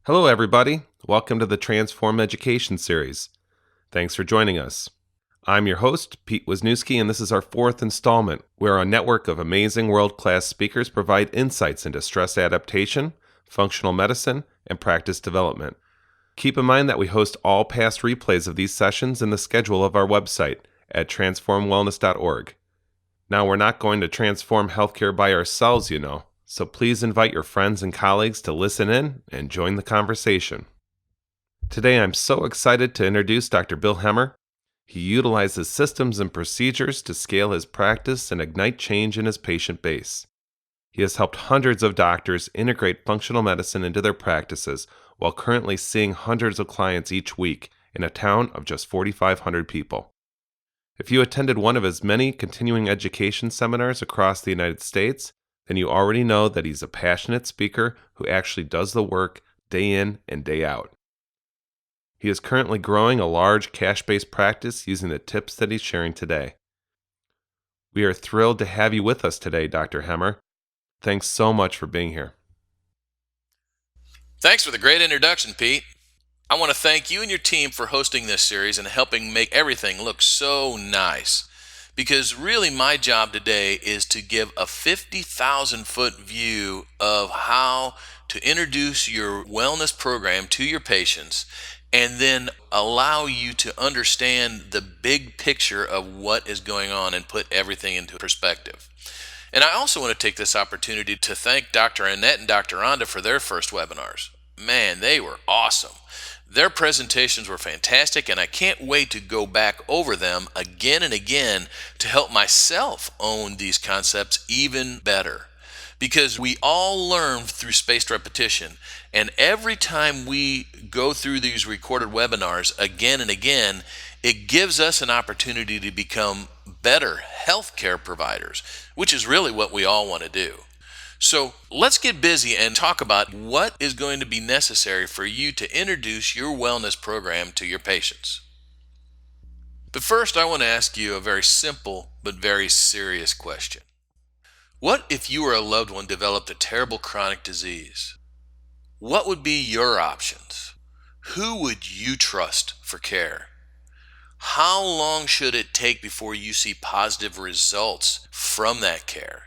Hello, everybody. Welcome to the Transform Education series. Thanks for joining us. I'm your host, Pete Wisniewski, and this is our fourth installment, where a network of amazing world-class speakers provide insights into stress adaptation, functional medicine, and practice development. Keep in mind that we host all past replays of these sessions in the schedule of our website at transformwellness.org. Now, we're not going to transform healthcare by ourselves, so please invite your friends and colleagues to listen in and join the conversation. Today, I'm so excited to introduce Dr. Bill Hemmer. He utilizes systems and procedures to scale his practice and ignite change in his patient base. He has helped hundreds of doctors integrate functional medicine into their practices while currently seeing hundreds of clients each week in a town of just 4,500 people. If you attended one of his many continuing education seminars across the United States, then you already know that he's a passionate speaker who actually does the work day in and day out. He is currently growing a large cash-based practice using the tips that he's sharing today. We are thrilled to have you with us today, Dr. Hemmer. Thanks so much for being here. Thanks for the great introduction, Pete. I want to thank you and your team for hosting this series and helping make everything look so nice. Because really my job today is to give a 50,000-foot view of how to introduce your wellness program to your patients and then allow you to understand the big picture of what is going on and put everything into perspective. And I also want to take this opportunity to thank Dr. Annette and Dr. Rhonda for their first webinars. Man, they were awesome. Their presentations were fantastic, and I can't wait to go back over them again and again to help myself own these concepts even better. Because we all learn through spaced repetition, and every time we go through these recorded webinars again and again, it gives us an opportunity to become better healthcare providers, which is really what we all want to do. So let's get busy and talk about what is going to be necessary for you to introduce your wellness program to your patients. But first, I want to ask you a very simple but very serious question. What if you or a loved one developed a terrible chronic disease? What would be your options? Who would you trust for care? How long should it take before you see positive results from that care?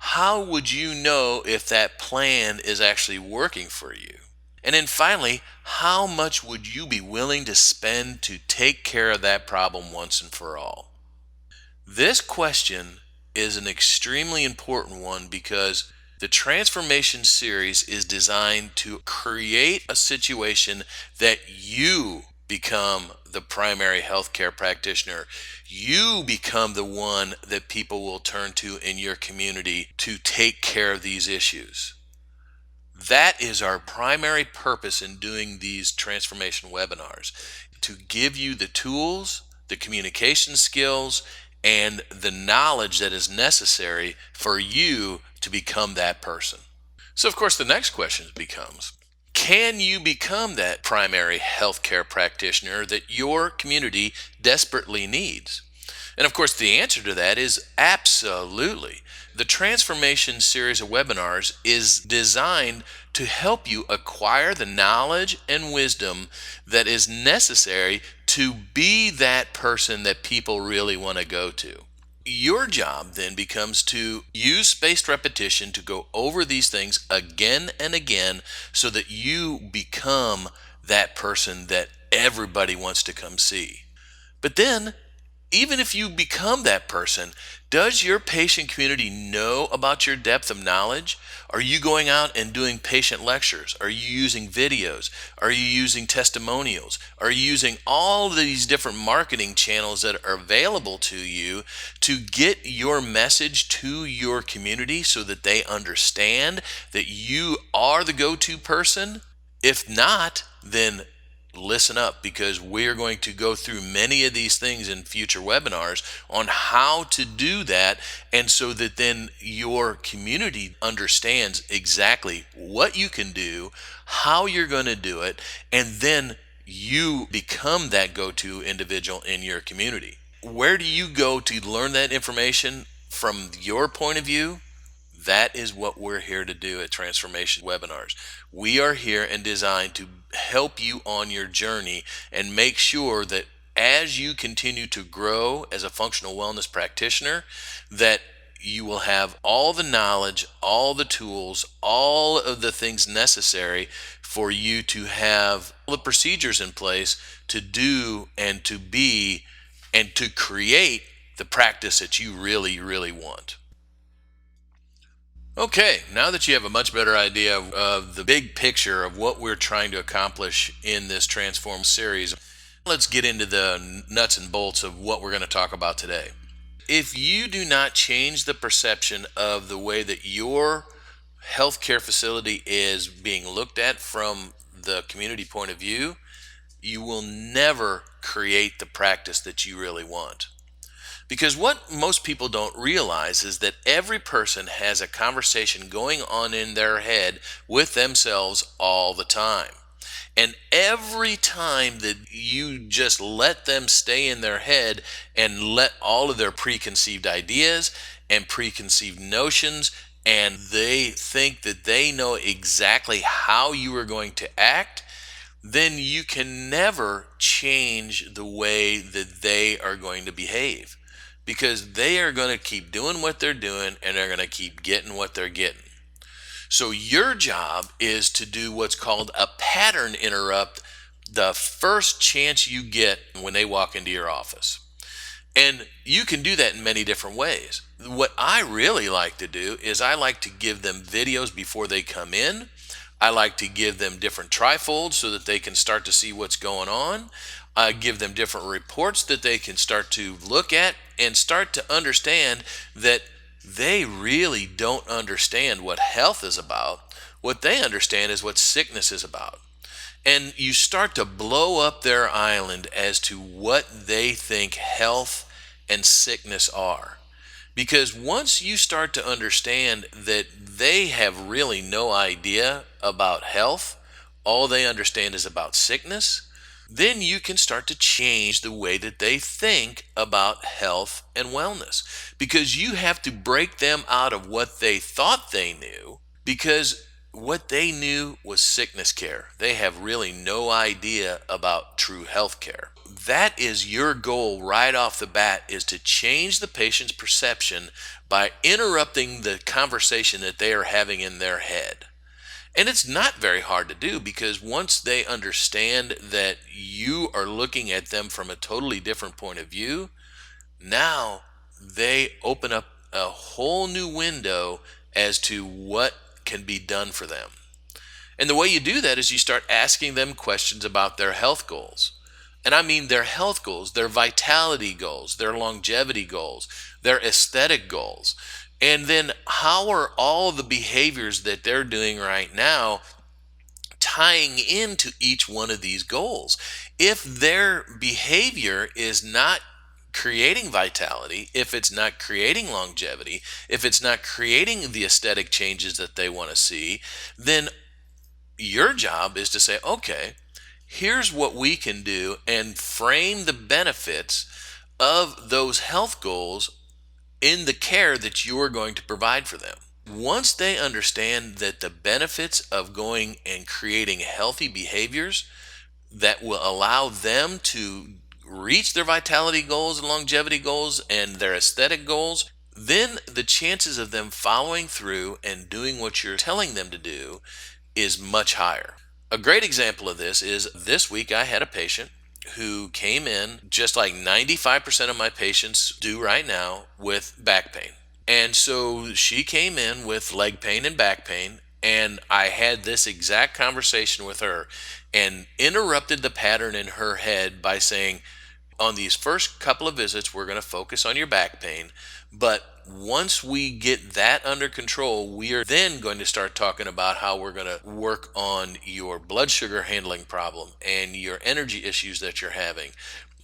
How would you know if that plan is actually working for you? And then finally, how much would you be willing to spend to take care of that problem once and for all? This question is an extremely important one because the Transformation series is designed to create a situation that you become the primary healthcare practitioner. You become the one that people will turn to in your community to take care of these issues. That is our primary purpose in doing these transformation webinars, to give you the tools, the communication skills, and the knowledge that is necessary for you to become that person. So of course the next question becomes, can you become that primary healthcare practitioner that your community desperately needs? And of course, the answer to that is absolutely. The Transformation series of webinars is designed to help you acquire the knowledge and wisdom that is necessary to be that person that people really want to go to. Your job then becomes to use spaced repetition to go over these things again and again so that you become that person that everybody wants to come see. But then, even if you become that person, does your patient community know about your depth of knowledge? Are you going out and doing patient lectures? Are you using videos? Are you using testimonials? Are you using all of these different marketing channels that are available to you to get your message to your community so that they understand that you are the go-to person? If not, then listen up, because we're going to go through many of these things in future webinars on how to do that, and so that then your community understands exactly what you can do, how you're going to do it, and then you become that go-to individual in your community. Where do you go to learn that information from your point of view? That is what we're here to do at Transformation Webinars. We are here and designed to help you on your journey and make sure that as you continue to grow as a functional wellness practitioner, that you will have all the knowledge, all the tools, all of the things necessary for you to have all the procedures in place to do and to be and to create the practice that you really, really want. Okay, now that you have a much better idea of the big picture of what we're trying to accomplish in this Transform series, let's get into the nuts and bolts of what we're going to talk about today. If you do not change the perception of the way that your healthcare facility is being looked at from the community point of view, you will never create the practice that you really want. Because what most people don't realize is that every person has a conversation going on in their head with themselves all the time. And every time that you just let them stay in their head and let all of their preconceived ideas and preconceived notions, and they think that they know exactly how you are going to act, then you can never change the way that they are going to behave, because they are going to keep doing what they're doing and they're going to keep getting what they're getting. So your job is to do what's called a pattern interrupt the first chance you get when they walk into your office. And you can do that in many different ways. What I really like to do is I like to give them videos before they come in. I like to give them different trifolds so that they can start to see what's going on. I give them different reports that they can start to look at and start to understand that they really don't understand what health is about. What they understand is what sickness is about. And you start to blow up their island as to what they think health and sickness are. Because once you start to understand that they have really no idea about health, all they understand is about sickness, then you can start to change the way that they think about health and wellness. Because you have to break them out of what they thought they knew, because what they knew was sickness care. They have really no idea about true health care. That is your goal right off the bat, is to change the patient's perception by interrupting the conversation that they are having in their head. And it's not very hard to do, because once they understand that you are looking at them from a totally different point of view, now they open up a whole new window as to what can be done for them. And the way you do that is you start asking them questions about their health goals. And I mean their health goals, their vitality goals, their longevity goals, their aesthetic goals. And then how are all the behaviors that they're doing right now tying into each one of these goals? If their behavior is not creating vitality, if it's not creating longevity, if it's not creating the aesthetic changes that they want to see, then your job is to say, okay, here's what we can do, and frame the benefits of those health goals in the care that you are going to provide for them. Once they understand that the benefits of going and creating healthy behaviors that will allow them to reach their vitality goals and longevity goals and their aesthetic goals, then the chances of them following through and doing what you're telling them to do is much higher. A great example of this is this week I had a patient who came in, just like 95% of my patients do right now, with back pain. And so she came in with leg pain and back pain, and I had this exact conversation with her and interrupted the pattern in her head by saying, on these first couple of visits, we're going to focus on your back pain, but once we get that under control, we are then going to start talking about how we're going to work on your blood sugar handling problem and your energy issues that you're having.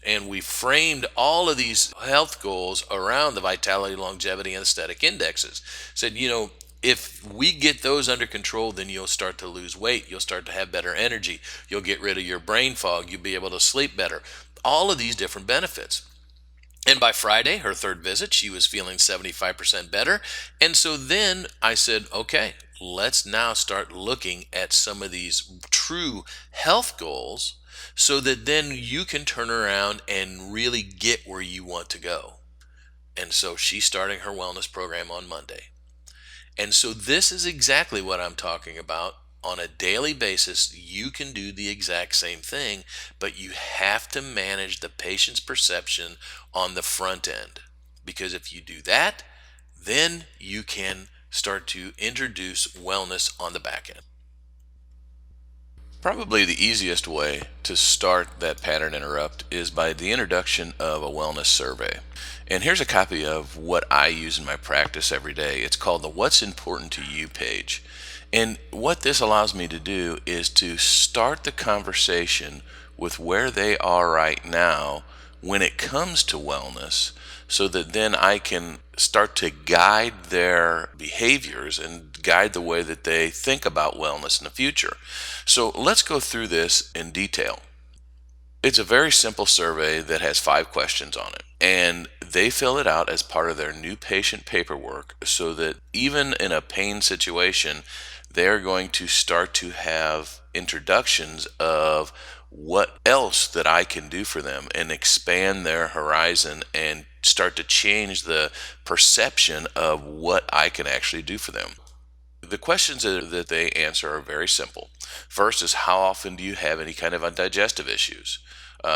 And we framed all of these health goals around the vitality, longevity, and aesthetic indexes. Said, if we get those under control, then you'll start to lose weight. You'll start to have better energy. You'll get rid of your brain fog. You'll be able to sleep better. All of these different benefits. And by Friday, her third visit, she was feeling 75% better. And so then I said, okay, let's now start looking at some of these true health goals so that then you can turn around and really get where you want to go. And so she's starting her wellness program on Monday. And so this is exactly what I'm talking about. On a daily basis, you can do the exact same thing, but you have to manage the patient's perception on the front end. Because if you do that, then you can start to introduce wellness on the back end. Probably the easiest way to start that pattern interrupt is by the introduction of a wellness survey. And here's a copy of what I use in my practice every day. It's called the What's Important to You page. And what this allows me to do is to start the conversation with where they are right now when it comes to wellness, so that then I can start to guide their behaviors and guide the way that they think about wellness in the future. So let's go through this in detail. It's a very simple survey that has 5 questions on it, and they fill it out as part of their new patient paperwork so that even in a pain situation, they're going to start to have introductions of what else that I can do for them and expand their horizon and start to change the perception of what I can actually do for them. The questions that they answer are very simple. First is, how often do you have any kind of digestive issues?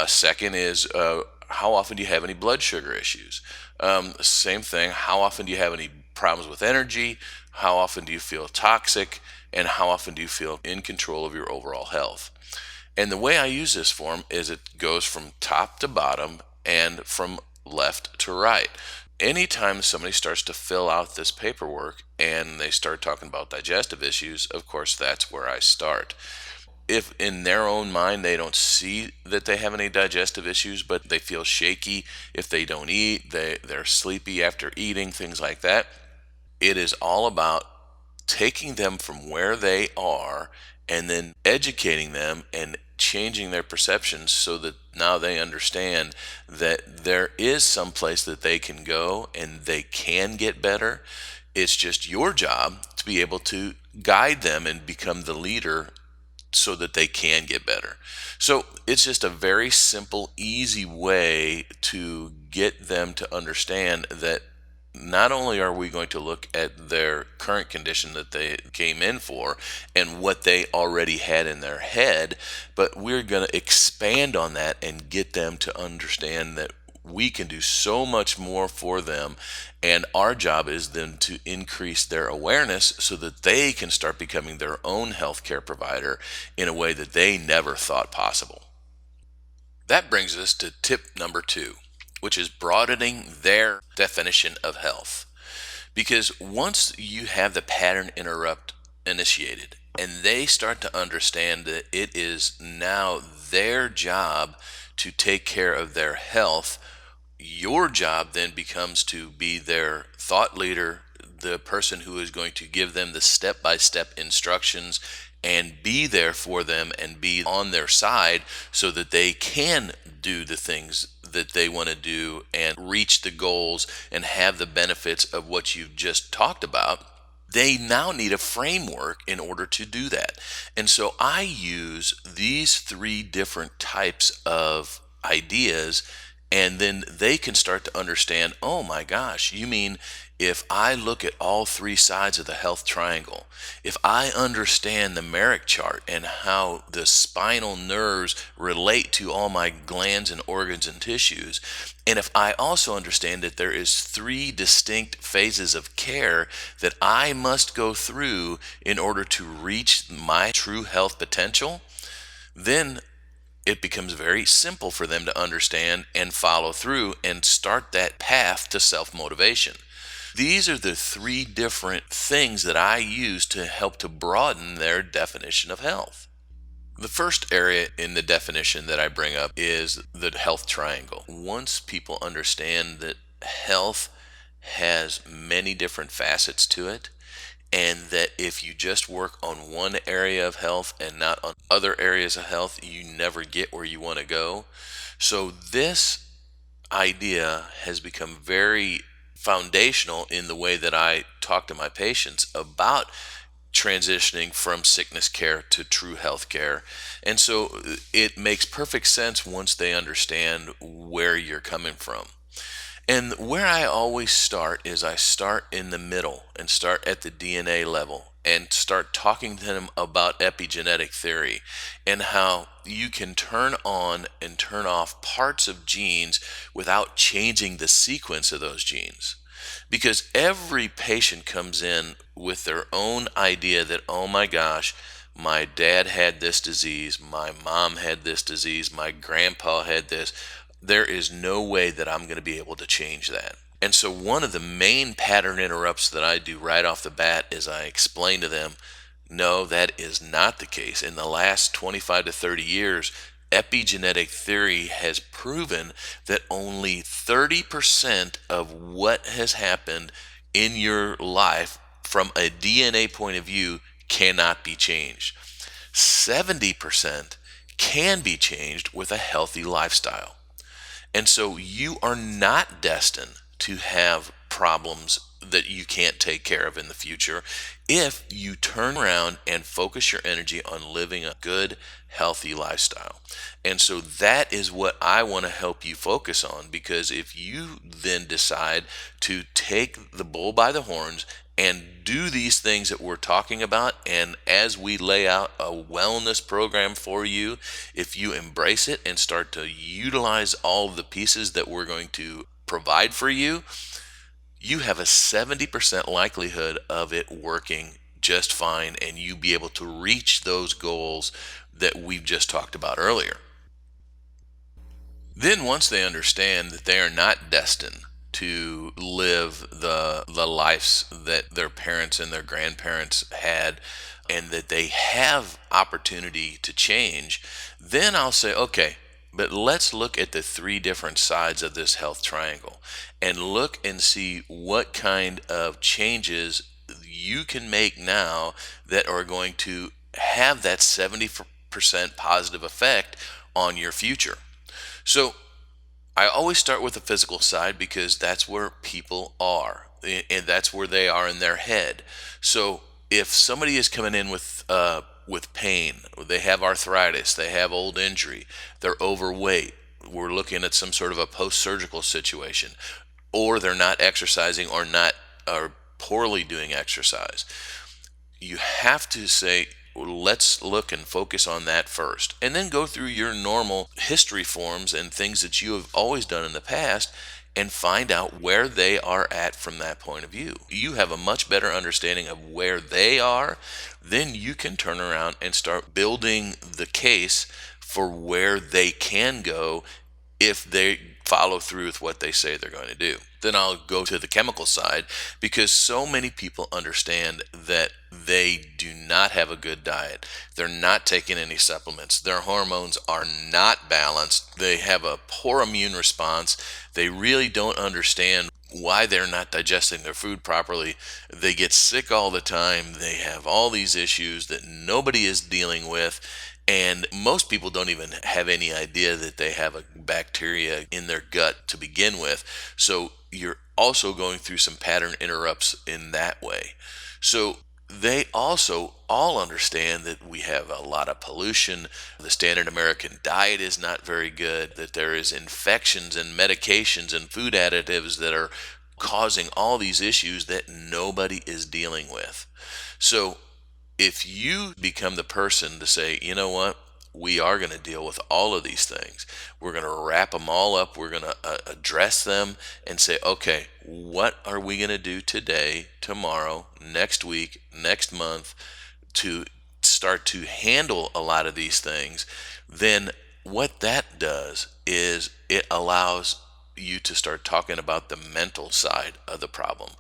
Second is, how often do you have any blood sugar issues? Same thing, how often do you have any problems with energy? How often do you feel toxic? And how often do you feel in control of your overall health? And the way I use this form is it goes from top to bottom and from left to right. Anytime somebody starts to fill out this paperwork and they start talking about digestive issues, of course, that's where I start. If in their own mind they don't see that they have any digestive issues, but they feel shaky if they don't eat, they're sleepy after eating, things like that, it is all about taking them from where they are and then educating them and changing their perceptions so that now they understand that there is some place that they can go and they can get better. It's just your job to be able to guide them and become the leader so that they can get better. So it's just a very simple, easy way to get them to understand that not only are we going to look at their current condition that they came in for and what they already had in their head, but we're going to expand on that and get them to understand that we can do so much more for them. And our job is then to increase their awareness so that they can start becoming their own healthcare provider in a way that they never thought possible. That brings us to tip number 2, which is broadening their definition of health. Because once you have the pattern interrupt initiated and they start to understand that it is now their job to take care of their health, your job then becomes to be their thought leader, the person who is going to give them the step-by-step instructions and be there for them and be on their side so that they can do the things that they want to do and reach the goals and have the benefits of what you've just talked about. They now need a framework in order to do that. And so I use these 3 different types of ideas, and then they can start to understand, oh my gosh, you mean if I look at all 3 sides of the health triangle, if I understand the Merrick chart and how the spinal nerves relate to all my glands and organs and tissues, and if I also understand that there is 3 distinct phases of care that I must go through in order to reach my true health potential, then it becomes very simple for them to understand and follow through and start that path to self-motivation. These are the 3 different things that I use to help to broaden their definition of health. The first area in the definition that I bring up is the health triangle. Once people understand that health has many different facets to it, and that if you just work on one area of health and not on other areas of health, you never get where you want to go. So this idea has become very foundational in the way that I talk to my patients about transitioning from sickness care to true health care. And so it makes perfect sense once they understand where you're coming from. And where I always start is I start in the middle and start at the DNA level and start talking to them about epigenetic theory and how you can turn on and turn off parts of genes without changing the sequence of those genes. Because every patient comes in with their own idea that, oh my gosh, my dad had this disease, my mom had this disease, my grandpa had this. There is no way that I'm going to be able to change that. And so, one of the main pattern interrupts that I do right off the bat is I explain to them, no, that is not the case. In the last 25 to 30 years, epigenetic theory has proven that only 30% of what has happened in your life from a DNA point of view cannot be changed. 70% can be changed with a healthy lifestyle. And so you are not destined to have problems that you can't take care of in the future if you turn around and focus your energy on living a good, healthy lifestyle. And so that is what I want to help you focus on, because if you then decide to take the bull by the horns and do these things that we're talking about, and as we lay out a wellness program for you, if you embrace it and start to utilize all of the pieces that we're going to provide for you, you have a 70% likelihood of it working just fine and you be able to reach those goals that we've just talked about earlier. Then once they understand that they are not destined to live the lives that their parents and their grandparents had, and that they have opportunity to change, then I'll say, okay, but let's look at the three different sides of this health triangle and look and see what kind of changes you can make now that are going to have that 70% positive effect on your future. So I always start with the physical side because that's where people are, and that's where they are in their head. So if somebody is coming in with pain, they have arthritis, they have old injury, they're overweight, we're looking at some sort of a post-surgical situation, or they're not exercising or poorly doing exercise, you have to say, well, let's look and focus on that first, and then go through your normal history forms and things that you have always done in the past and find out where they are at from that point of view. You have a much better understanding of where they are, then you can turn around and start building the case for where they can go if they follow through with what they say they're going to do. Then I'll go to the chemical side, because so many people understand that they do not have a good diet. They're not taking any supplements. Their hormones are not balanced. They have a poor immune response. They really don't understand why they're not digesting their food properly. They get sick all the time. They have all these issues that nobody is dealing with. And most people don't even have any idea that they have a bacteria in their gut to begin with. So you're also going through some pattern interrupts in that way. So they also all understand that we have a lot of pollution. The standard American diet is not very good, that there is infections and medications and food additives that are causing all these issues that nobody is dealing with. So if you become the person to say, you know what, we are going to deal with all of these things. We're going to wrap them all up. We're going to address them and say, okay, what are we going to do today, tomorrow, next week, next month to start to handle a lot of these things? Then what that does is it allows you to start talking about the mental side of the problem.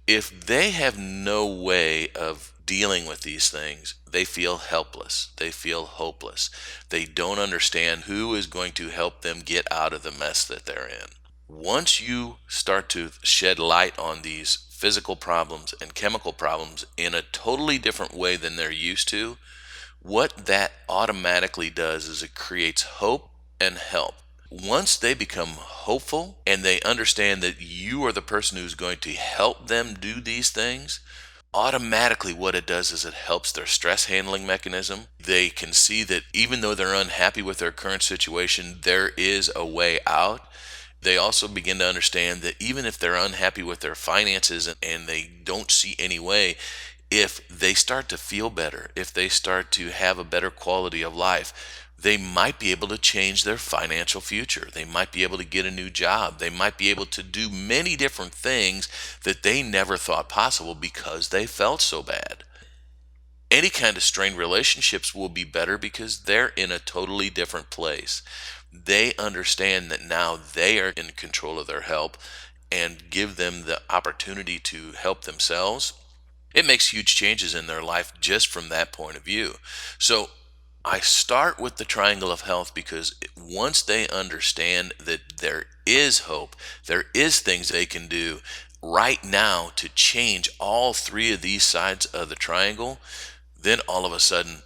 If they have no way of dealing with these things, they feel helpless. They feel hopeless. They don't understand who is going to help them get out of the mess that they're in. Once you start to shed light on these physical problems and chemical problems in a totally different way than they're used to, what that automatically does is it creates hope and help. Once they become hopeful and they understand that you are the person who's going to help them do these things, automatically what it does is it helps their stress handling mechanism. They can see that even though they're unhappy with their current situation, there is a way out. They also begin to understand that even if they're unhappy with their finances and they don't see any way, if they start to feel better, if they start to have a better quality of life, they might be able to change their financial future. They might be able to get a new job. They might be able to do many different things that they never thought possible because they felt so bad. Any kind of strained relationships will be better because they're in a totally different place. They understand that now they are in control of their help and give them the opportunity to help themselves. It makes huge changes in their life just from that point of view. So I start with the triangle of health because once they understand that there is hope, there is things they can do right now to change all three of these sides of the triangle, then all of a sudden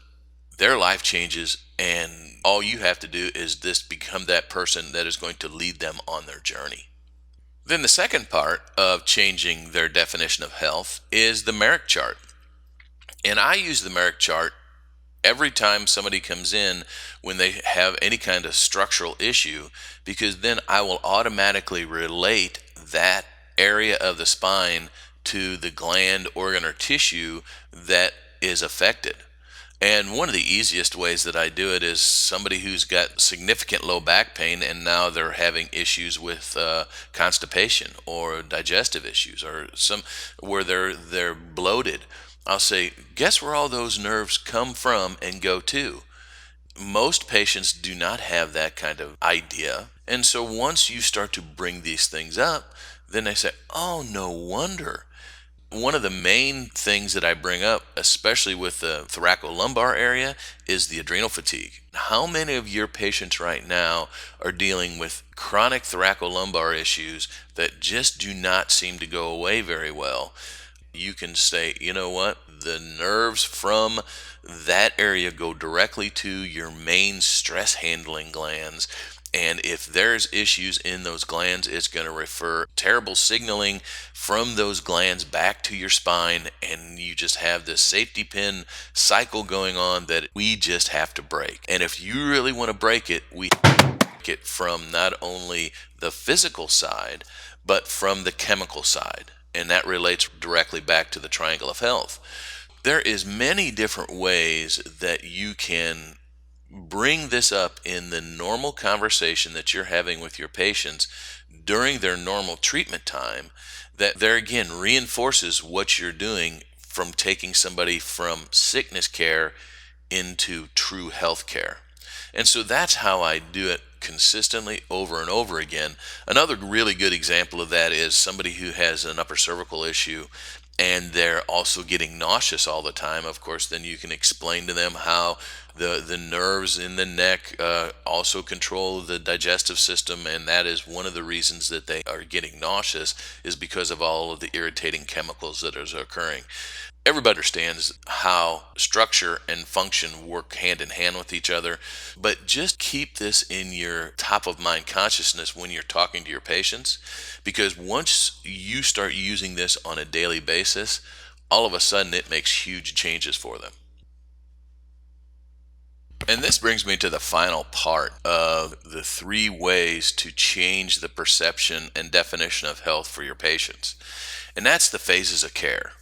their life changes, and all you have to do is this become that person that is going to lead them on their journey. Then the second part of changing their definition of health is the Merrick chart. And I use the Merrick chart every time somebody comes in when they have any kind of structural issue, because then I will automatically relate that area of the spine to the gland, organ, or tissue that is affected. And one of the easiest ways that I do it is somebody who's got significant low back pain and now they're having issues with constipation or digestive issues or some where they're bloated. I'll say, guess where all those nerves come from and go to? Most patients do not have that kind of idea. And so once you start to bring these things up, then they say, oh, no wonder. One of the main things that I bring up, especially with the thoracolumbar area, is the adrenal fatigue. How many of your patients right now are dealing with chronic thoracolumbar issues that just do not seem to go away very well? You can say, you know what, the nerves from that area go directly to your main stress handling glands. And if there's issues in those glands, it's going to refer terrible signaling from those glands back to your spine. And you just have this safety pin cycle going on that we just have to break. And if you really want to break it, we break it from not only the physical side, but from the chemical side. And that relates directly back to the triangle of health. There is many different ways that you can bring this up in the normal conversation that you're having with your patients during their normal treatment time, that there again reinforces what you're doing from taking somebody from sickness care into true health care. And so that's how I do it consistently over and over again. Another really good example of that is somebody who has an upper cervical issue and they're also getting nauseous all the time. Of course, then you can explain to them how the nerves in the neck also control the digestive system, and that is one of the reasons that they are getting nauseous is because of all of the irritating chemicals that are occurring. Everybody understands how structure and function work hand in hand with each other, but just keep this in your top of mind consciousness when you're talking to your patients, because once you start using this on a daily basis, all of a sudden it makes huge changes for them. And this brings me to the final part of the 3 ways to change the perception and definition of health for your patients, and that's the phases of care.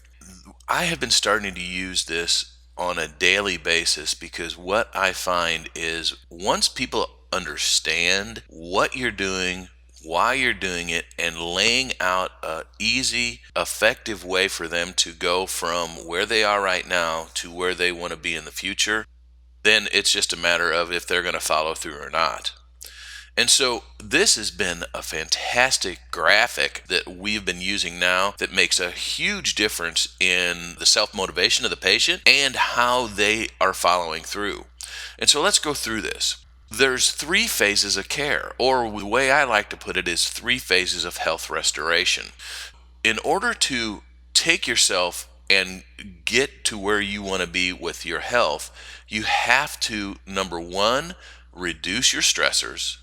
I have been starting to use this on a daily basis because what I find is once people understand what you're doing, why you're doing it, and laying out a easy, effective way for them to go from where they are right now to where they want to be in the future, then it's just a matter of if they're going to follow through or not. And so this has been a fantastic graphic that we've been using now that makes a huge difference in the self-motivation of the patient and how they are following through. And so let's go through this. There's 3 phases of care, or the way I like to put it is 3 phases of health restoration. In order to take yourself and get to where you want to be with your health, you have to, number 1, reduce your stressors.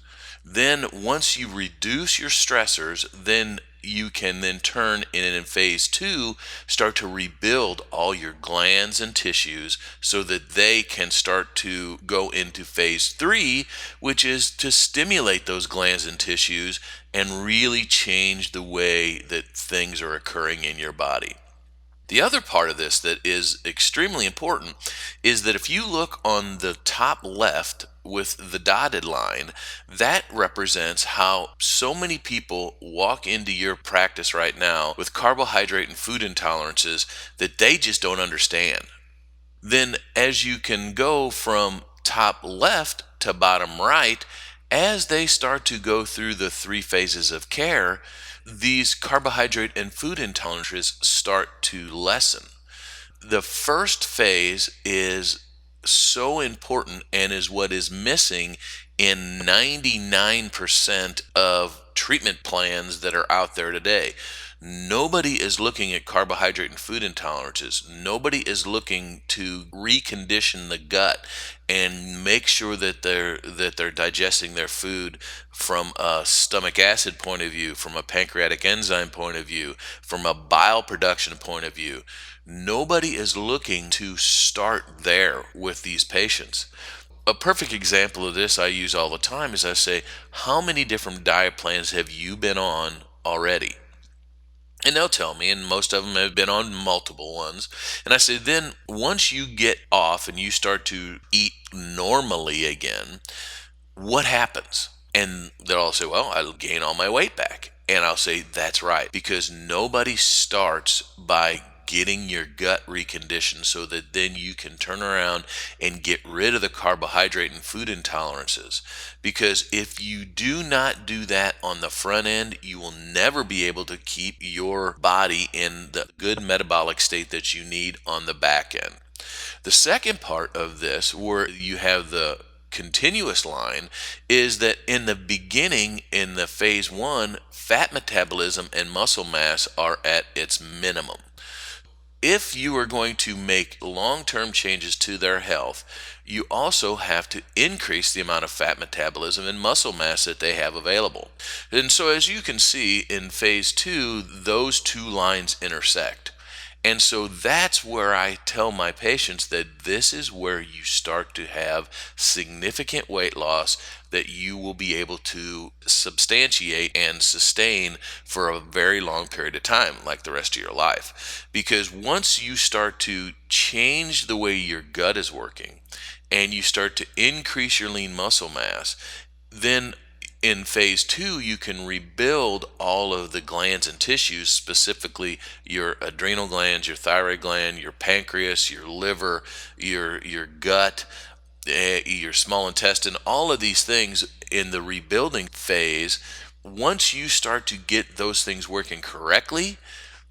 Then once you reduce your stressors, then you can then turn in phase two, start to rebuild all your glands and tissues so that they can start to go into phase three, which is to stimulate those glands and tissues and really change the way that things are occurring in your body. The other part of this that is extremely important is that if you look on the top left with the dotted line, that represents how so many people walk into your practice right now with carbohydrate and food intolerances that they just don't understand. Then, as you can go from top left to bottom right, as they start to go through the three phases of care, these carbohydrate and food intolerances start to lessen. The first phase is so important and is what is missing in 99% of treatment plans that are out there today. Nobody is looking at carbohydrate and food intolerances. Nobody is looking to recondition the gut and make sure that they're digesting their food from a stomach acid point of view, from a pancreatic enzyme point of view, from a bile production point of view. Nobody is looking to start there with these patients. A perfect example of this I use all the time is I say, how many different diet plans have you been on already? And they'll tell me, and most of them have been on multiple ones. And I say, then once you get off and you start to eat normally again, what happens? And they'll all say, well, I'll gain all my weight back. And I'll say, that's right, because nobody starts by getting your gut reconditioned so that then you can turn around and get rid of the carbohydrate and food intolerances. Because if you do not do that on the front end, you will never be able to keep your body in the good metabolic state that you need on the back end. The second part of this, where you have the continuous line, is that in the beginning, in the phase one, fat metabolism and muscle mass are at its minimum. If you are going to make long-term changes to their health, you also have to increase the amount of fat metabolism and muscle mass that they have available. And so as you can see in phase two, those two lines intersect. And so that's where I tell my patients that this is where you start to have significant weight loss that you will be able to substantiate and sustain for a very long period of time, like the rest of your life. Because once you start to change the way your gut is working and you start to increase your lean muscle mass, then in phase two, you can rebuild all of the glands and tissues, specifically your adrenal glands, your thyroid gland, your pancreas, your liver, your gut, your small intestine, all of these things in the rebuilding phase. Once you start to get those things working correctly,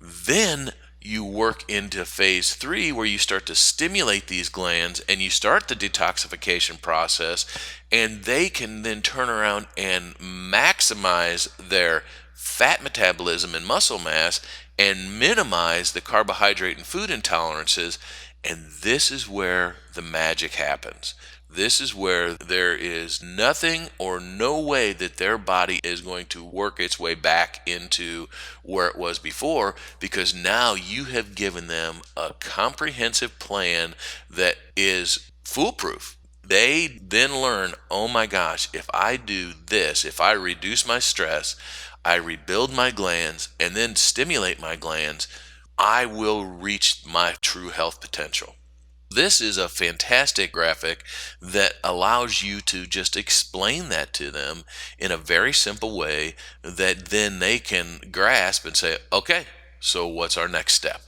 then you work into phase three, where you start to stimulate these glands and you start the detoxification process, and they can then turn around and maximize their fat metabolism and muscle mass and minimize the carbohydrate and food intolerances. And this is where the magic happens. This is where there is nothing or no way that their body is going to work its way back into where it was before, because now you have given them a comprehensive plan that is foolproof. They then learn, oh my gosh, if I do this, if I reduce my stress, I rebuild my glands, and then stimulate my glands, I will reach my true health potential. This is a fantastic graphic that allows you to just explain that to them in a very simple way that then they can grasp and say, okay, so what's our next step?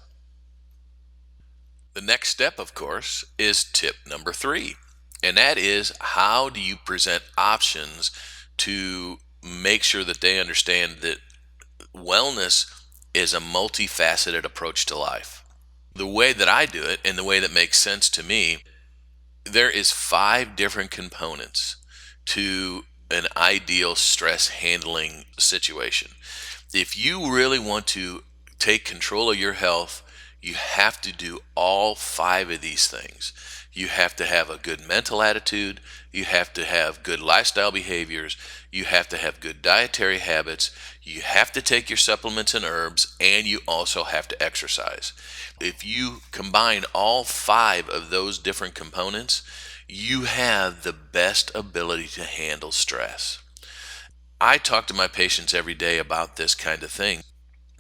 The next step, of course, is tip number 3. And that is, how do you present options to make sure that they understand that wellness is a multifaceted approach to life? The way that I do it, and the way that makes sense to me, there is 5 different components to an ideal stress handling situation. If you really want to take control of your health, you have to do all 5 of these things. You have to have a good mental attitude. You have to have good lifestyle behaviors. You have to have good dietary habits. You have to take your supplements and herbs, and you also have to exercise. If you combine all 5 of those different components, you have the best ability to handle stress. I talk to my patients every day about this kind of thing.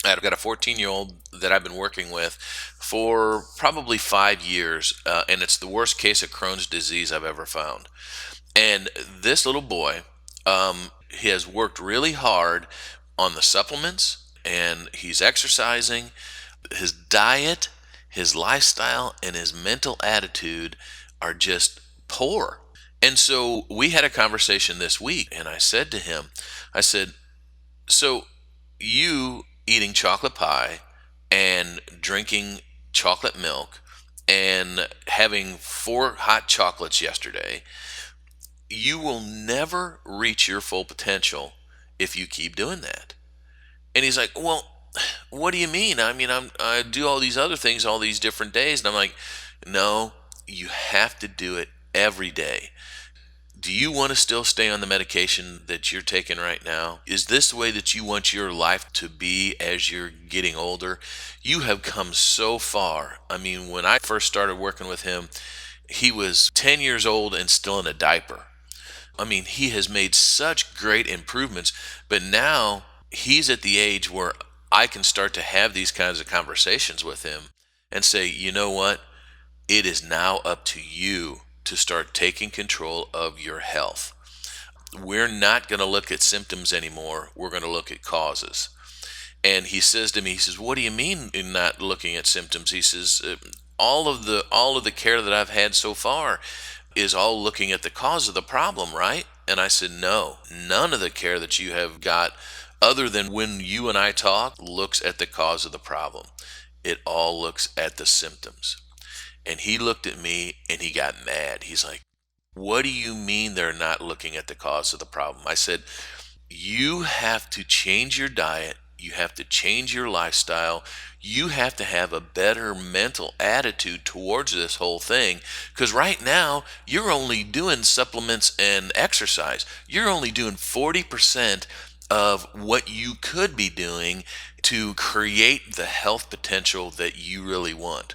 I've got a 14-year-old that I've been working with for probably 5 years, and it's the worst case of Crohn's disease I've ever found. And this little boy, he has worked really hard on the supplements, and he's exercising. His diet, his lifestyle, and his mental attitude are just poor. And so we had a conversation this week, and I said to him, I said, so you eating chocolate pie and drinking chocolate milk and having 4 hot chocolates yesterday, you will never reach your full potential if you keep doing that. And he's like, well, what do you mean? I mean, I do all these other things all these different days. And I'm like, no, you have to do it every day. Do you want to still stay on the medication that you're taking right now? Is this the way that you want your life to be as you're getting older? You have come so far. I mean, when I first started working with him, he was 10 years old and still in a diaper. I mean, he has made such great improvements, but now he's at the age where I can start to have these kinds of conversations with him and say, you know what? It is now up to you to start taking control of your health. We're not going to look at symptoms anymore. We're going to look at causes. And he says to me, he says, what do you mean in not looking at symptoms? He says, all of the care that I've had so far is all looking at the cause of the problem, right? And I said, no, none of the care that you have got, other than when you and I talk, looks at the cause of the problem. It all looks at the symptoms. And he looked at me and he got mad. He's like, what do you mean they're not looking at the cause of the problem? I said, you have to change your diet. You have to change your lifestyle. You have to have a better mental attitude towards this whole thing. Because right now, you're only doing supplements and exercise. You're only doing 40% of what you could be doing to create the health potential that you really want.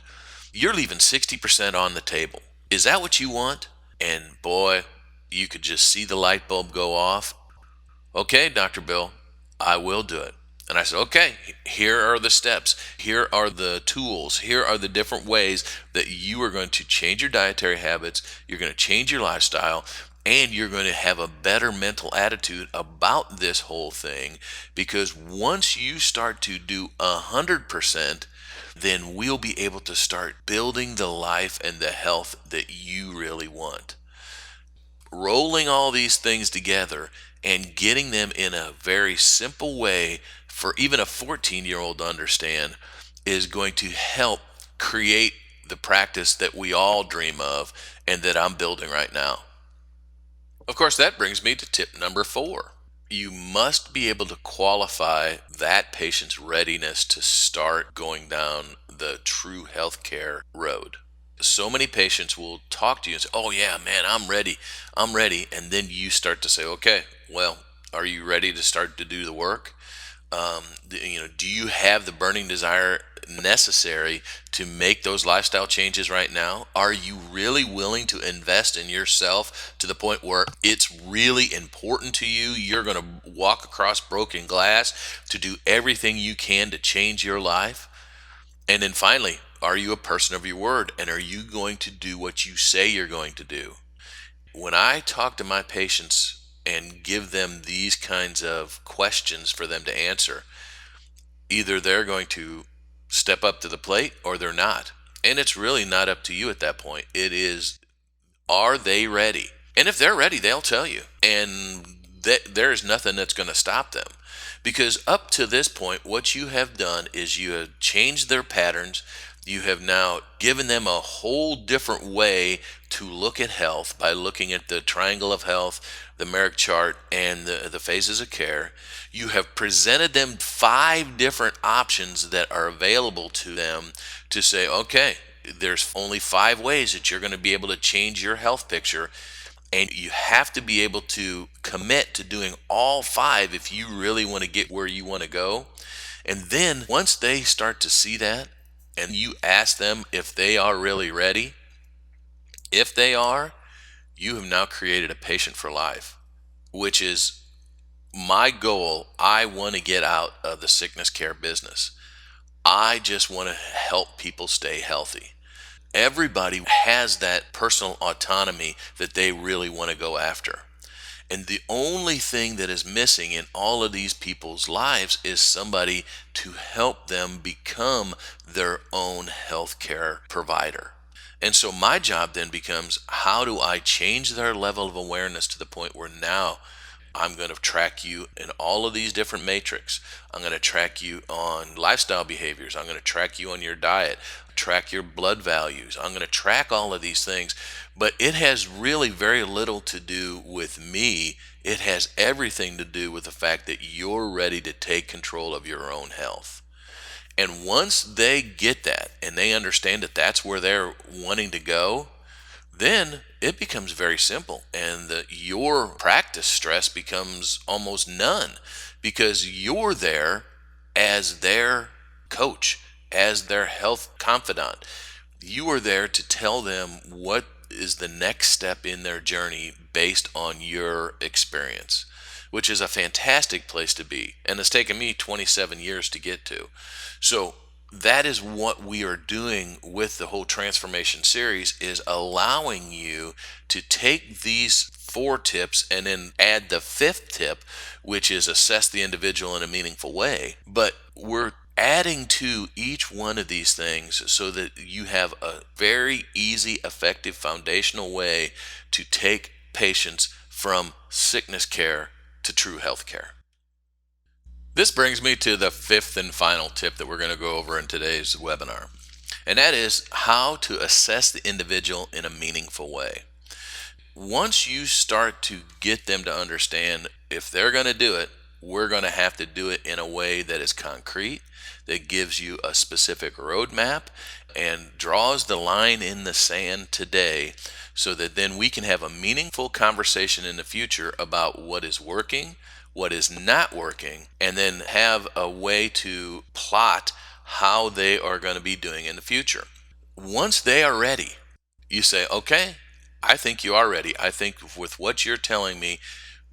You're leaving 60% on the table. Is that what you want? And boy, you could just see the light bulb go off. Okay, Dr. Bill, I will do it. And I said, okay, here are the steps. Here are the tools. Here are the different ways that you are going to change your dietary habits. You're going to change your lifestyle, and you're going to have a better mental attitude about this whole thing. Because once you start to do 100%, then we'll be able to start building the life and the health that you really want. Rolling all these things together and getting them in a very simple way for even a 14-year-old to understand is going to help create the practice that we all dream of and that I'm building right now. Of course, that brings me to tip number 4. You must be able to qualify that patient's readiness to start going down the true healthcare road. So many patients will talk to you and say, oh yeah, man, I'm ready. And then you start to say, okay, well, are you ready to start to do the work? Do you have the burning desire necessary to make those lifestyle changes right now? Are you really willing to invest in yourself to the point where it's really important to you? You're going to walk across broken glass to do everything you can to change your life? And then finally, are you a person of your word? And are you going to do what you say you're going to do? When I talk to my patients and give them these kinds of questions for them to answer, either they're going to step up to the plate or they're not. And it's really not up to you at that point. It is, are they ready? And if they're ready, they'll tell you. And there's nothing that's going to stop them. Because up to this point, what you have done is you have changed their patterns. You have now given them a whole different way to look at health by looking at the triangle of health, the Merrick chart, and the phases of care. You have presented them 5 different options that are available to them to say, okay, there's only 5 ways that you're going to be able to change your health picture. And you have to be able to commit to doing all 5 if you really want to get where you want to go. And then once they start to see that, and you ask them if they are really ready, if they are, you have now created a patient for life, which is my goal. I want to get out of the sickness care business. I just want to help people stay healthy. Everybody has that personal autonomy that they really want to go after. And the only thing that is missing in all of these people's lives is somebody to help them become their own healthcare provider. And so my job then becomes, how do I change their level of awareness to the point where now I'm going to track you in all of these different metrics. I'm going to track you on lifestyle behaviors. I'm going to track you on your diet, track your blood values. I'm going to track all of these things. But it has really very little to do with me. It has everything to do with the fact that you're ready to take control of your own health. And once they get that and they understand that that's where they're wanting to go, then it becomes very simple, and your practice stress becomes almost none, because you're there as their coach, as their health confidant. You are there to tell them what is the next step in their journey based on your experience, which is a fantastic place to be, and it's taken me 27 years to get to. So that is what we are doing with the whole transformation series, is allowing you to take these 4 tips and then add the 5th tip, which is assess the individual in a meaningful way. But we're adding to each one of these things so that you have a very easy, effective, foundational way to take patients from sickness care to true health care. This brings me to the 5th and final tip that we're going to go over in today's webinar, and that is how to assess the individual in a meaningful way. Once you start to get them to understand, if they're going to do it, we're going to have to do it in a way that is concrete, that gives you a specific roadmap and draws the line in the sand today, so that then we can have a meaningful conversation in the future about what is working, what is not working, and then have a way to plot how they are going to be doing in the future. Once they are ready, you say, okay, I think you are ready. I think with what you're telling me,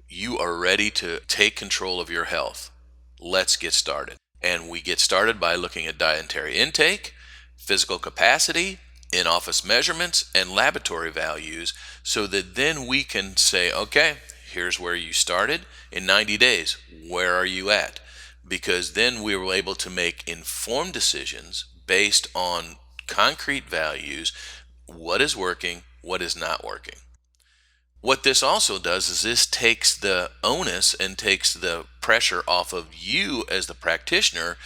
you are ready to take control of your health. Let's get started. And we get started by looking at dietary intake, physical capacity, in-office measurements, and laboratory values, so that then we can say, okay, here's where you started. In 90 days, where are you at? Because then we were able to make informed decisions based on concrete values, what is working, what is not working. What this also does is this takes the onus and takes the pressure off of you as the practitioner.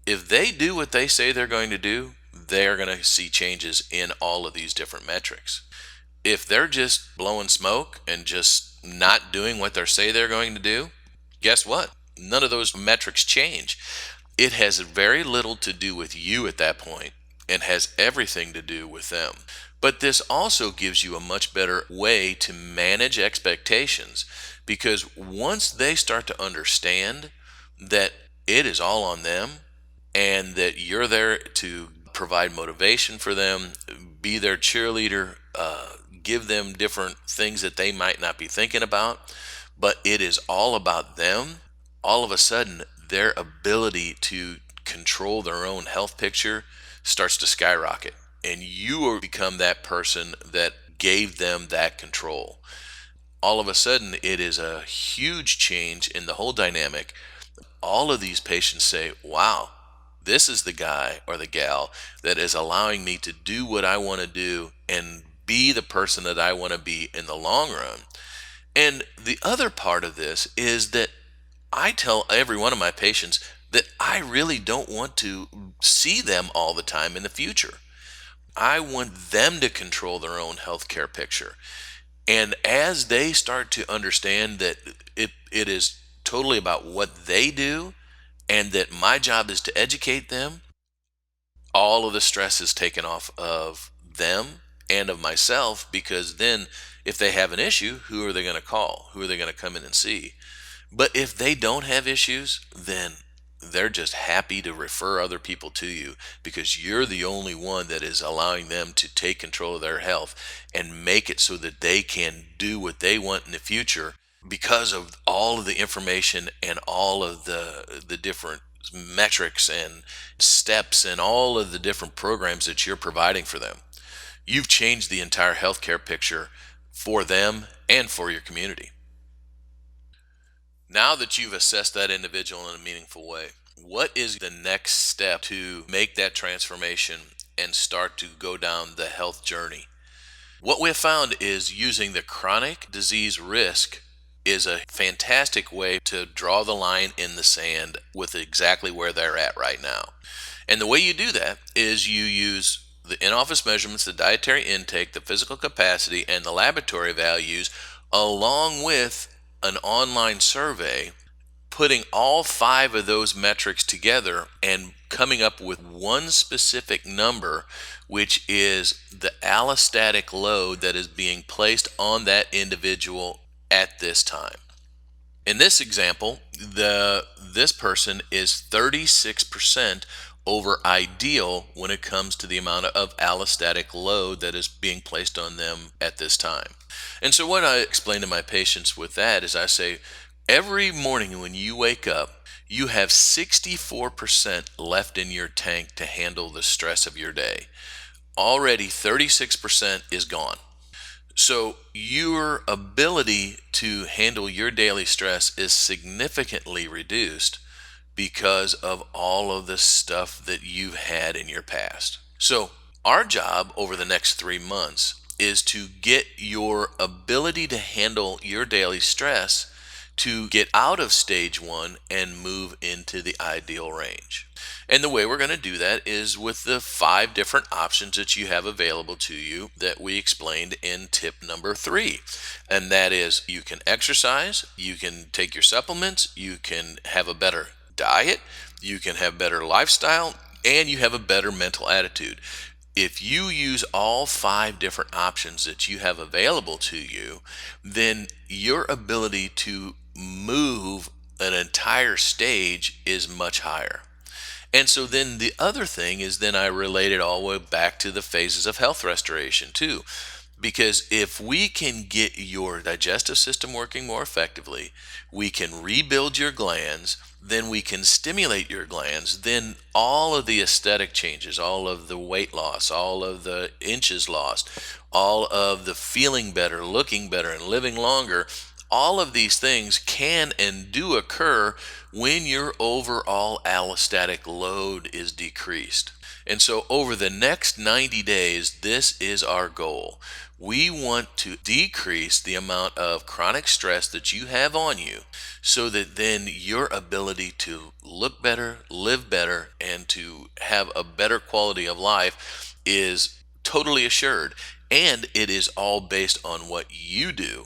If they do what they say they're going to do, they're going to see changes in all of these different metrics. If they're just blowing smoke and just not doing what they say they're going to do, guess what? None of those metrics change. It has very little to do with you at that point and has everything to do with them. But this also gives you a much better way to manage expectations, because once they start to understand that it is all on them and that you're there to provide motivation for them, be their cheerleader, give them different things that they might not be thinking about, but it is all about them, all of a sudden their ability to control their own health picture starts to skyrocket. And you will become that person that gave them that control. All of a sudden, it is a huge change in the whole dynamic. All of these patients say, wow, this is the guy or the gal that is allowing me to do what I want to do and be the person that I want to be in the long run. And the other part of this is that I tell every one of my patients that I really don't want to see them all the time in the future. I want them to control their own healthcare picture. And as they start to understand that it is totally about what they do and that my job is to educate them, all of the stress is taken off of them and of myself, because then if they have an issue, who are they going to call? Who are they going to come in and see? But if they don't have issues, then they're just happy to refer other people to you, because you're the only one that is allowing them to take control of their health and make it so that they can do what they want in the future, because of all of the information and all of the different metrics and steps and all of the different programs that you're providing for them. You've changed the entire healthcare picture for them and for your community. Now that you've assessed that individual in a meaningful way, what is the next step to make that transformation and start to go down the health journey? What we have found is using the chronic disease risk is a fantastic way to draw the line in the sand with exactly where they're at right now. And the way you do that is you use the in-office measurements, the dietary intake, the physical capacity, and the laboratory values, along with an online survey, putting all 5 of those metrics together and coming up with one specific number, which is the allostatic load that is being placed on that individual at this time. In this example, this person is 36% over ideal when it comes to the amount of allostatic load that is being placed on them at this time. And so what I explain to my patients with that is I say, every morning when you wake up, you have 64% left in your tank to handle the stress of your day. Already 36% is gone. So your ability to handle your daily stress is significantly reduced because of all of the stuff that you've had in your past. So our job over the next 3 months is to get your ability to handle your daily stress to get out of stage 1 and move into the ideal range. And the way we're going to do that is with the 5 different options that you have available to you that we explained in tip number 3. And that is, you can exercise, you can take your supplements, you can have a better diet, you can have better lifestyle, and you have a better mental attitude. If you use all 5 different options that you have available to you, then your ability to move an entire stage is much higher. And so then the other thing is, then I relate it all the way back to the phases of health restoration too. Because if we can get your digestive system working more effectively, we can rebuild your glands, then we can stimulate your glands, then all of the aesthetic changes, all of the weight loss, all of the inches lost, all of the feeling better, looking better, and living longer, all of these things can and do occur when your overall allostatic load is decreased. And so over the next 90 days, this is our goal. We want to decrease the amount of chronic stress that you have on you, so that then your ability to look better, live better, and to have a better quality of life is totally assured. And it is all based on what you do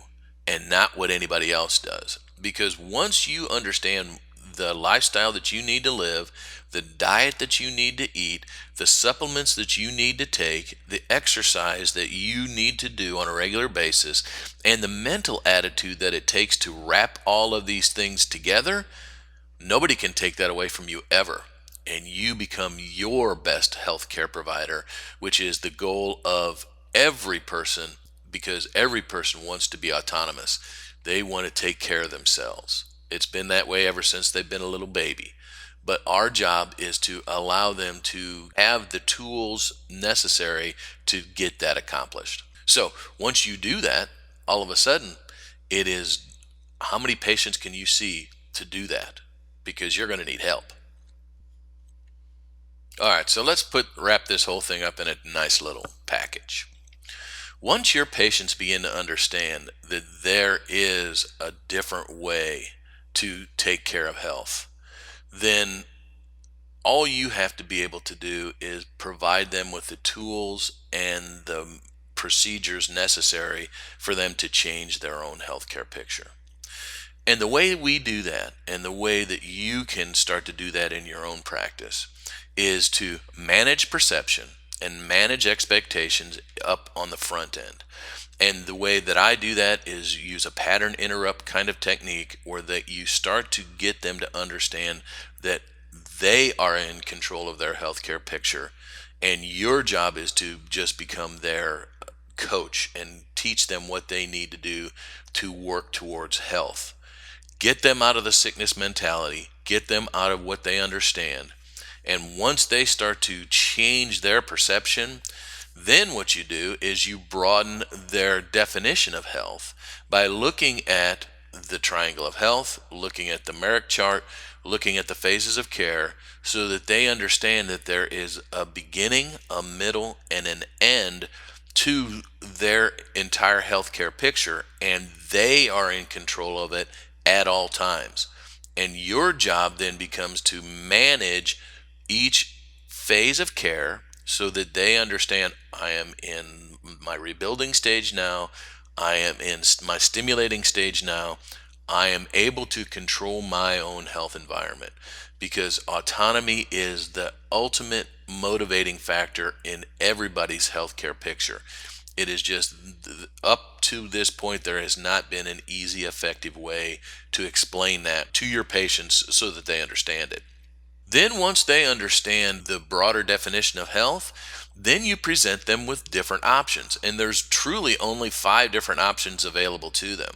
and not what anybody else does. Because once you understand the lifestyle that you need to live, the diet that you need to eat, the supplements that you need to take, the exercise that you need to do on a regular basis, and the mental attitude that it takes to wrap all of these things together, nobody can take that away from you ever. And you become your best healthcare provider, which is the goal of every person, because every person wants to be autonomous. They want to take care of themselves. It's been that way ever since they've been a little baby. But our job is to allow them to have the tools necessary to get that accomplished. So once you do that, all of a sudden, it is, how many patients can you see to do that? Because you're going to need help. All right, so let's wrap this whole thing up in a nice little package. Once your patients begin to understand that there is a different way to take care of health, then all you have to be able to do is provide them with the tools and the procedures necessary for them to change their own healthcare picture. And the way we do that, and the way that you can start to do that in your own practice, is to manage perception and manage expectations up on the front end. And the way that I do that is use a pattern interrupt kind of technique, where that you start to get them to understand that they are in control of their healthcare picture, and your job is to just become their coach and teach them what they need to do to work towards health. Get them out of the sickness mentality, get them out of what they understand. And once they start to change their perception, then what you do is you broaden their definition of health by looking at the triangle of health, looking at the Merrick chart, looking at the phases of care, so that they understand that there is a beginning, a middle, and an end to their entire healthcare picture, and they are in control of it at all times. And your job then becomes to manage each phase of care so that they understand, I am in my rebuilding stage now, I am in my stimulating stage now, I am able to control my own health environment, because autonomy is the ultimate motivating factor in everybody's healthcare picture. It is just, up to this point, there has not been an easy, effective way to explain that to your patients so that they understand it. Then once they understand the broader definition of health, then you present them with different options. And there's truly only 5 different options available to them.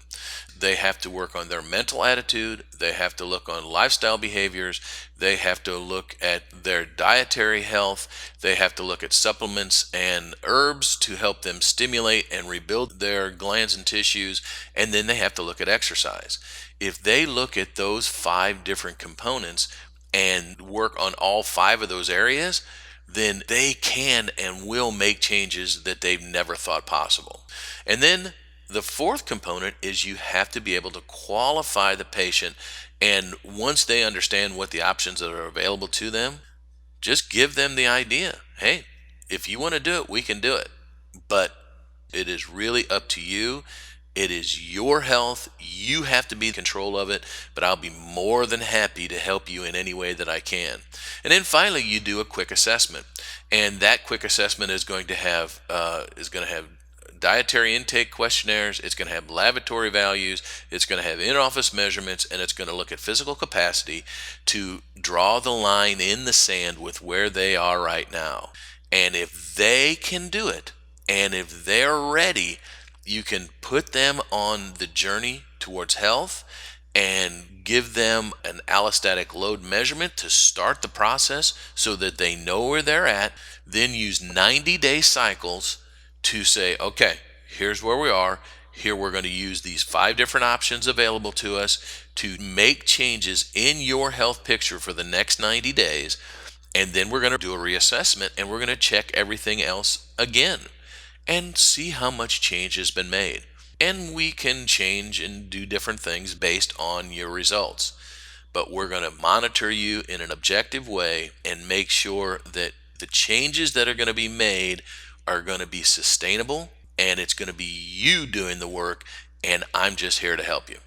They have to work on their mental attitude, they have to look on lifestyle behaviors, they have to look at their dietary health, they have to look at supplements and herbs to help them stimulate and rebuild their glands and tissues, and then they have to look at exercise. If they look at those 5 different components and work on all 5 of those areas, then they can and will make changes that they've never thought possible. And then the 4th component is you have to be able to qualify the patient. And once they understand what the options that are available to them, just give them the idea. Hey, if you want to do it, we can do it. But it is really up to you. It is your health. You have to be in control of it, but I'll be more than happy to help you in any way that I can. And then finally, you do a quick assessment, and that quick assessment is going to have dietary intake questionnaires. It's going to have laboratory values. It's going to have in-office measurements, and it's going to look at physical capacity to draw the line in the sand with where they are right now. And if they can do it, and if they're ready, you can put them on the journey towards health and give them an allostatic load measurement to start the process so that they know where they're at. Then use 90-day cycles to say, okay, here's where we are. Here we're going to use these 5 different options available to us to make changes in your health picture for the next 90 days. And then we're going to do a reassessment, and we're going to check everything else again and see how much change has been made. And we can change and do different things based on your results. But we're going to monitor you in an objective way and make sure that the changes that are going to be made are going to be sustainable, and it's going to be you doing the work, and I'm just here to help you.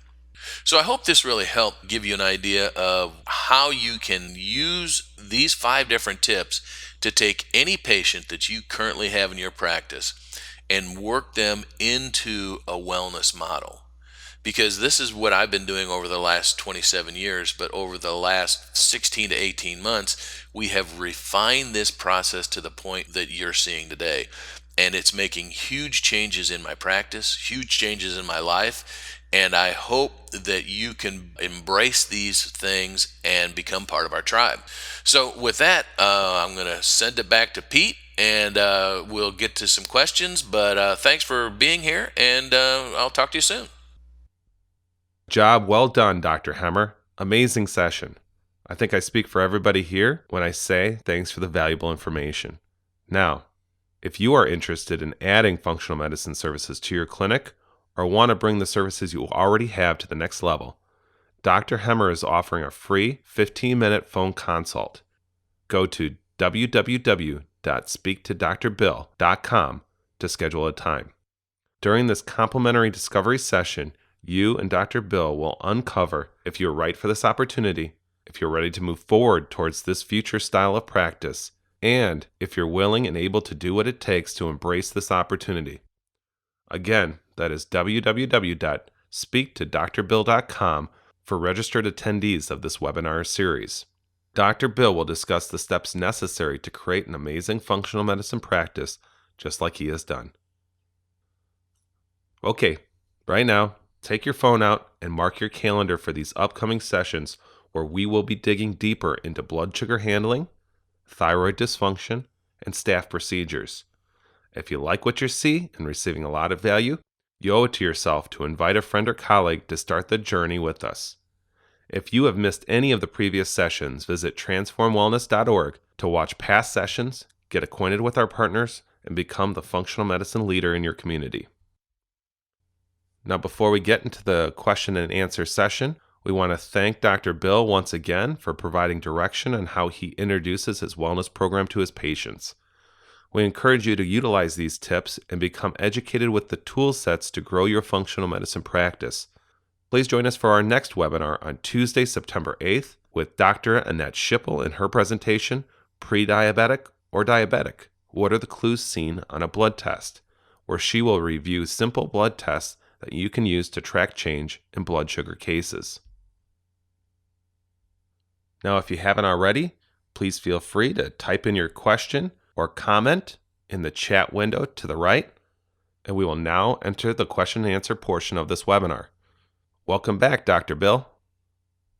So I hope this really helped give you an idea of how you can use these 5 different tips to take any patient that you currently have in your practice and work them into a wellness model. Because this is what I've been doing over the last 27 years, but over the last 16 to 18 months, we have refined this process to the point that you're seeing today. And it's making huge changes in my practice, huge changes in my life. And I hope that you can embrace these things and become part of our tribe. So with that, I'm going to send it back to Pete, and we'll get to some questions. But thanks for being here, and I'll talk to you soon. Job well done, Dr. Hemmer. Amazing session. I think I speak for everybody here when I say thanks for the valuable information. Now, if you are interested in adding functional medicine services to your clinic or want to bring the services you already have to the next level, Dr. Hemmer is offering a free 15-minute phone consult. Go to www.speaktodrbill.com to schedule a time. During this complimentary discovery session, you and Dr. Bill will uncover if you're right for this opportunity, if if you're ready to move forward towards this future style of practice, and if you're willing and able to do what it takes to embrace this opportunity. Again, that is www.speaktodrbill.com for registered attendees of this webinar series. Dr. Bill will discuss the steps necessary to create an amazing functional medicine practice just like he has done. Okay, right now, take your phone out and mark your calendar for these upcoming sessions where we will be digging deeper into blood sugar handling, thyroid dysfunction, and staph procedures. If you like what you see and receiving a lot of value, you owe it to yourself to invite a friend or colleague to start the journey with us. If you have missed any of the previous sessions, visit transformwellness.org to watch past sessions, get acquainted with our partners, and become the functional medicine leader in your community. Now, before we get into the question and answer session, we want to thank Dr. Bill once again for providing direction on how he introduces his wellness program to his patients. We encourage you to utilize these tips and become educated with the tool sets to grow your functional medicine practice. Please join us for our next webinar on Tuesday, September 8th with Dr. Annette Schippel in her presentation, Pre-Diabetic or Diabetic? What are the clues seen on a blood test? Where she will review simple blood tests that you can use to track change in blood sugar cases. Now, if you haven't already, please feel free to type in your question or comment in the chat window to the right, and we will now enter the question and answer portion of this webinar. Welcome back, Dr. Bill.